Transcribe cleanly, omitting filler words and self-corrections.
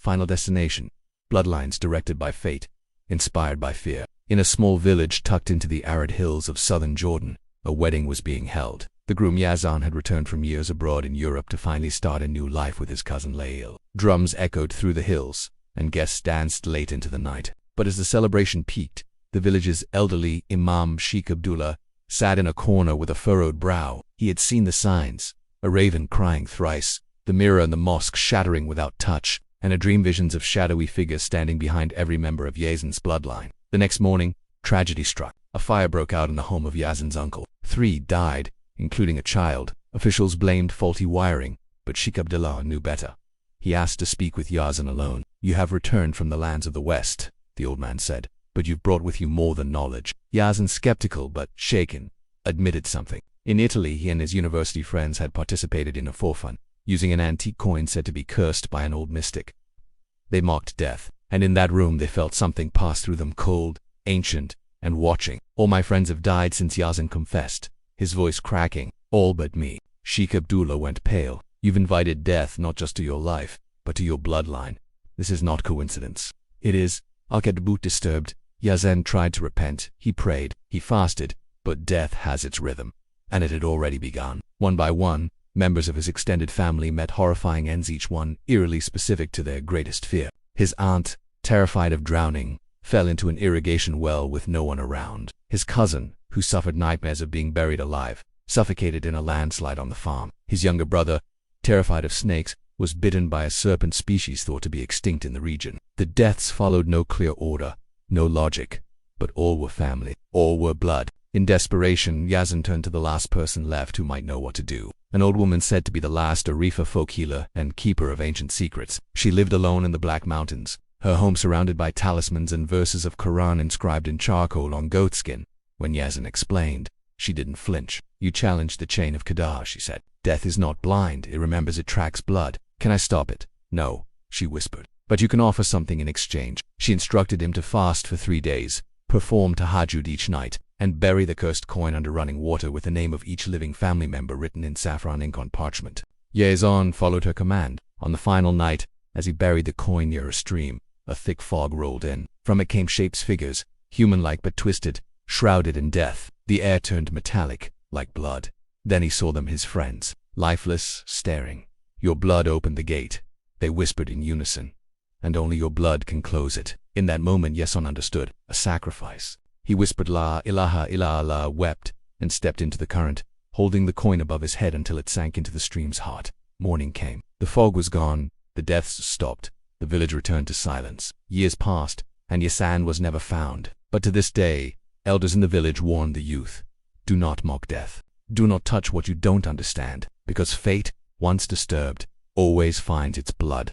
final destination. Bloodlines directed by fate, inspired by fear. In a small village tucked into the arid hills of southern Jordan, a wedding was being held. The groom Yazan had returned from years abroad in Europe to finally start a new life with his cousin Lail. Drums echoed through the hills, and guests danced late into the night. But as the celebration peaked, the village's elderly Imam Sheikh Abdullah sat in a corner with a furrowed brow. He had seen the signs, a raven crying thrice, the mirror in the mosque shattering without touch, and a dream visions of shadowy figures standing behind every member of Yazan's bloodline. The next morning, tragedy struck. A fire broke out in the home of Yazan's uncle. 3 died, including a child. Officials blamed faulty wiring, but Sheikh Abdullah knew better. He asked to speak with Yazan alone. "You have returned from the lands of the West," the old man said, "but you've brought with you more than knowledge." Yazan, skeptical but shaken, admitted something. In Italy, he and his university friends had participated in a forfun, using an antique coin said to be cursed by an old mystic. They mocked death, and in that room they felt something pass through them, cold, ancient, and watching. "All my friends have died since," Yazan confessed, his voice cracking. "All but me." Sheikh Abdullah went pale. "You've invited death not just to your life, but to your bloodline. This is not coincidence." "It is." Al-Kadboot disturbed. Yazan tried to repent. He prayed. He fasted. But death has its rhythm, and it had already begun. One by one, members of his extended family met horrifying ends, each one eerily specific to their greatest fear. His aunt, terrified of drowning, fell into an irrigation well with no one around. His cousin, who suffered nightmares of being buried alive, suffocated in a landslide on the farm. His younger brother, terrified of snakes, was bitten by a serpent species thought to be extinct in the region. The deaths followed no clear order, no logic, but all were family, all were blood. In desperation, Yazan turned to the last person left who might know what to do. An old woman said to be the last Arifa folk healer and keeper of ancient secrets. She lived alone in the Black Mountains, her home surrounded by talismans and verses of Quran inscribed in charcoal on goatskin. When Yazan explained, she didn't flinch. "You challenged the chain of Qadar," she said. "Death is not blind, it remembers, it tracks blood. Can I stop it?" "No," she whispered. "But you can offer something in exchange." She instructed him to fast for 3 days, perform tahajjud each night, and bury the cursed coin under running water with the name of each living family member written in saffron ink on parchment. Yazan followed her command. On the final night, as he buried the coin near a stream, a thick fog rolled in. From it came shapes, figures, human-like but twisted, shrouded in death. The air turned metallic, like blood. Then he saw them, his friends, lifeless, staring. "Your blood opened the gate," they whispered in unison, "and only your blood can close it." In that moment, Yazan understood. A sacrifice. He whispered La ilaha illallah, wept, and stepped into the current, holding the coin above his head until it sank into the stream's heart. Morning came. The fog was gone, the deaths stopped, the village returned to silence. Years passed, and Yazan was never found. But to this day, elders in the village warned the youth, "Do not mock death. Do not touch what you don't understand, because fate, once disturbed, always finds its blood."